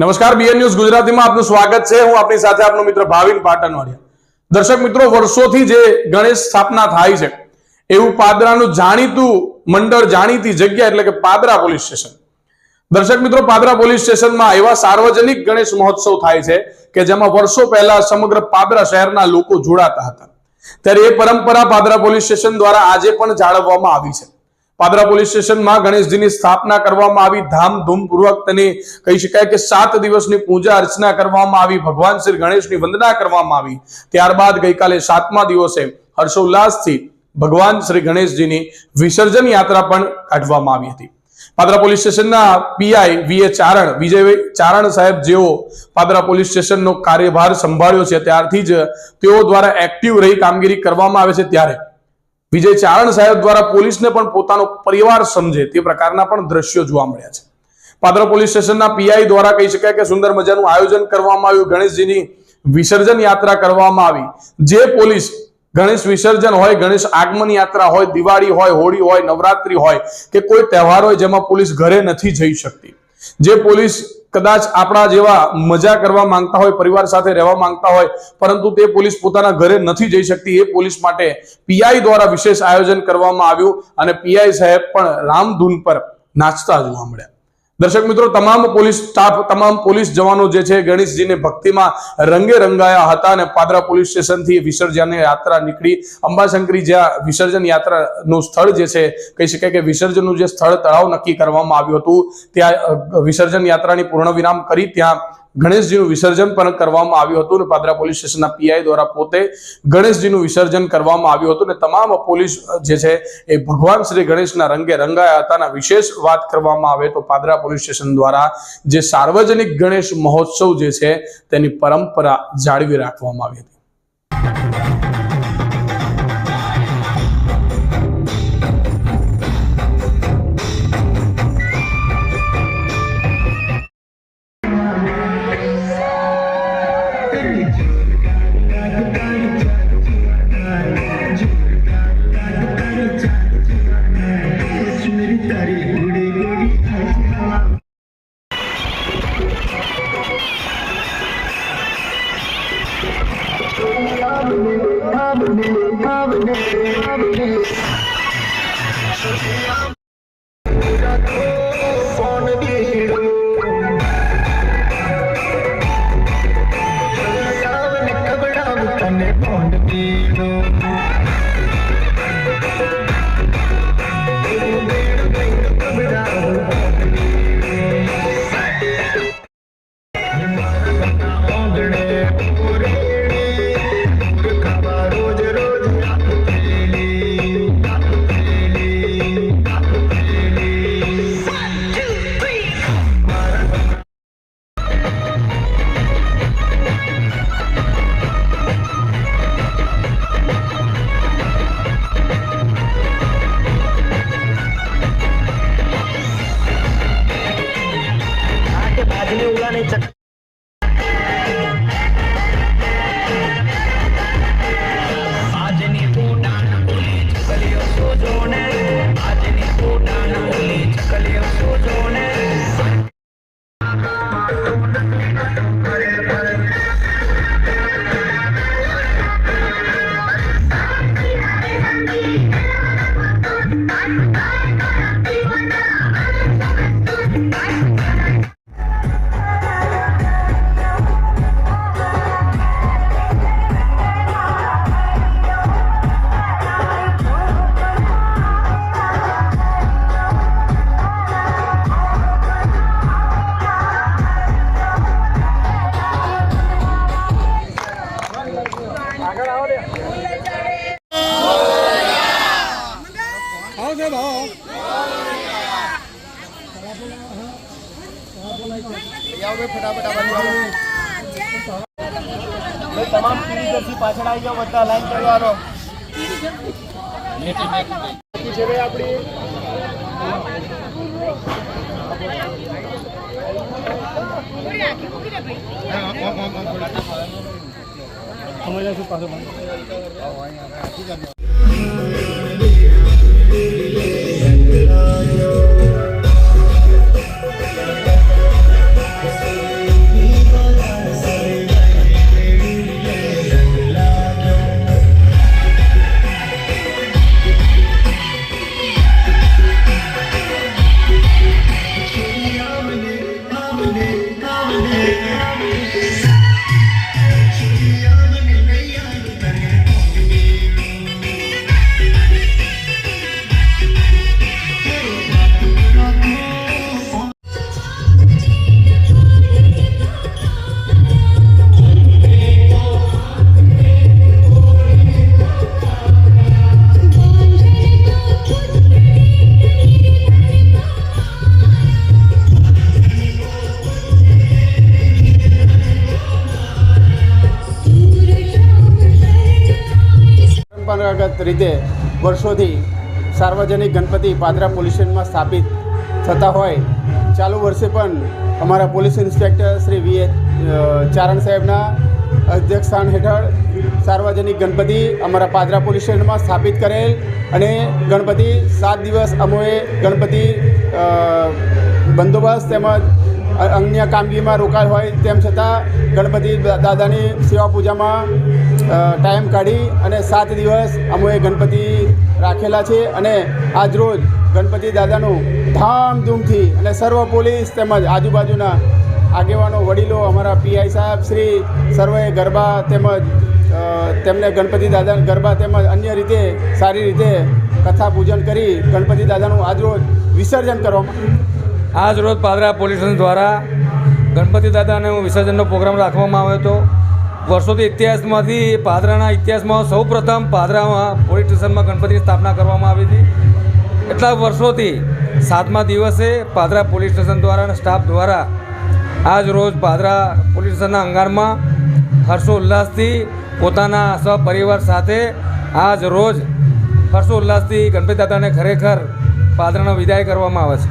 નમસ્કાર, BN news ગુજરાતીમાં આપનું સ્વાગત છે। હું આપની સાથે આપનો મિત્ર ભાવિન પાટણવાડિયા। દર્શક મિત્રો, વર્ષોથી જે ગણેશ સ્થાપના થાય છે એવું પાદરાનું જાણીતું મંડળ, જાણીતી જગ્યા એટલે કે પાદરા પોલીસ સ્ટેશન। દર્શક મિત્રો, પાદરા પોલીસ સ્ટેશનમાં એવા સાર્વજનિક ગણેશ મહોત્સવ થાય છે કે જેમાં વર્ષો પહેલા સમગ્ર પાદરા શહેરના લોકો જોડાતા હતા। ત્યારે એ પરંપરા પાદરા પોલીસ સ્ટેશન દ્વારા આજે પણ જાળવવામાં આવી છે। પાદરા પોલીસ સ્ટેશનમાં ગણેશજીની સ્થાપના કરવામાં આવી, ધામધૂમપૂર્વક તેની કહી શકાય કે 7 દિવસની પૂજા અર્ચના કરવામાં આવી, ભગવાન શ્રી ગણેશની વંદના કરવામાં આવી। ત્યારબાદ ગઈકાલે 7મા દિવસે હર્ષોલ્લાસથી ભગવાન શ્રી ગણેશજીની વિસર્જન યાત્રા પણ કાઢવામાં આવી હતી। પાદરા પોલીસ સ્ટેશનના પીઆઈ વિજય ચારણ સાહેબ, જેઓ પાદરા પોલીસ સ્ટેશનનો કાર્યભાર સંભાળ્યો છે ત્યારથી જ તેઓ દ્વારા એક્ટિવ રહી કામગીરી કરવામાં આવે છે, ત્યારે વિજય ચારણ સાહેબ દ્વારા પોલીસને પણ પોતાનો પરિવાર સમજે તે પ્રકારના પણ દ્રશ્યો જોવા મળ્યા છે। પાદરા પોલીસ સ્ટેશનના પીઆઈ દ્વારા કહી શકાય કે સુંદર મજાનું આયોજન કરવામાં આવ્યું, ગણેશજીની વિસર્જન યાત્રા કરવામાં આવી। જે પોલીસ ગણેશ વિસર્જન હોય, ગણેશ આગમન યાત્રા હોય, દિવાળી હોય, હોળી હોય, નવરાત્રી હોય કે કોઈ તહેવાર હોય જેમાં પોલીસ ઘરે નથી જઈ શકતી, જે પોલીસ કદાચ આપણા જેવા મજા કરવા માંગતા હોય, પરિવાર સાથે રહેવા માંગતા હોય, પરંતુ તે પોલીસ પોતાના ઘરે નથી જઈ શકતી, એ પોલીસ માટે પીઆઈ દ્વારા વિશેષ આયોજન કરવામાં આવ્યું અને પીઆઈ સાહેબ પણ રામધૂન પર નાચતા જોવા મળ્યા। દર્શક મિત્રો, તમામ પોલીસ સ્ટાફ, તમામ પોલીસ જવાનો જે છે ગણેશજીને ભક્તિમાં રંગે રંગાયા હતા અને પાદરા પોલીસ સ્ટેશનથી વિસર્જન યાત્રા નીકળી અંબાશંકરી, જ્યાં વિસર્જન યાત્રાનું સ્થળ જે છે કહી શકાય કે વિસર્જનનું જે સ્થળ તળાવ નક્કી કરવામાં આવ્યું હતું, ત્યાં વિસર્જન યાત્રાની પૂર્ણ વિરામ કરી ત્યાં ગણેશજીનું વિસર્જન પણ કરવામાં આવ્યું હતું અને પાદરા પોલીસ સ્ટેશનના પીઆઈ દ્વારા પોતે ગણેશજીનું વિસર્જન કરવામાં આવ્યું હતું અને તમામ પોલીસ જે છે એ ભગવાન શ્રી ગણેશના રંગે રંગાયા હતા। અને વિશેષ વાત કરવામાં આવે તો પાદરા પોલીસ સ્ટેશન દ્વારા જે સાર્વજનિક ગણેશ મહોત્સવ જે છે તેની પરંપરા જાળવી રાખવામાં આવી હતી। તમામ પીડી જર્સી પાછળ આવી જાઓ, બધા લાઈન કરવાનો છે ભાઈ આપણી પરંપરાગત રીતે વર્ષોથી સાર્વજનિક ગણપતિ પાદરા પોલીસ સ્ટેશનમાં સ્થાપિત થતા હોય, ચાલુ વર્ષે પણ અમારા પોલીસ ઇન્સ્પેક્ટર શ્રી વી ચારણ સાહેબના અધ્યક્ષસ્થાન હેઠળ સાર્વજનિક ગણપતિ અમારા પાદરા પોલીસ સ્ટેશનમાં સ્થાપિત કરેલ અને ગણપતિ 7 દિવસ અમોએ ગણપતિ બંદોબસ્ત તેમજ અન્ય કામગીરીમાં રોકાયેલ હોય તેમ છતાં ગણપતિ દાદાની સેવા પૂજામાં ટાઈમ કાઢી અને 7 દિવસ અમોએ ગણપતિ રાખેલા છે અને આજરોજ ગણપતિ દાદાનું ધામધૂમથી અને સર્વ પોલીસ તેમજ આજુબાજુના આગેવાનો વડીલો અમારા પીઆઈ સાહેબ શ્રી સર્વે ગરબા તેમજ તેમને ગણપતિ દાદા ગરબા તેમજ અન્ય રીતે સારી રીતે કથા પૂજન કરી ગણપતિ દાદાનું આજરોજ વિસર્જન કરવામાં. આજ રોજ પાદરા પોલીસ સ્ટેશન દ્વારા ગણપતિ દાદાનું વિસર્જનનો પ્રોગ્રામ રાખવામાં આવ્યો હતો. વર્ષોથી ઇતિહાસમાંથી પાદરાના ઇતિહાસમાં સૌ પ્રથમ પાદરામાં પોલીસ સ્ટેશનમાં ગણપતિની સ્થાપના કરવામાં આવી હતી. એટલા વર્ષોથી 7મા દિવસે પાદરા પોલીસ સ્ટેશન દ્વારા અને સ્ટાફ દ્વારા આજ રોજ પાદરા પોલીસ સ્ટેશનના અંગારમાં હર્ષોલ્લાસથી પોતાના સપરિવાર સાથે આજ રોજ હર્ષોલ્લાસથી ગણપતિ દાદાને ખરેખર પાદરાનો વિદાય કરવામાં આવે છે.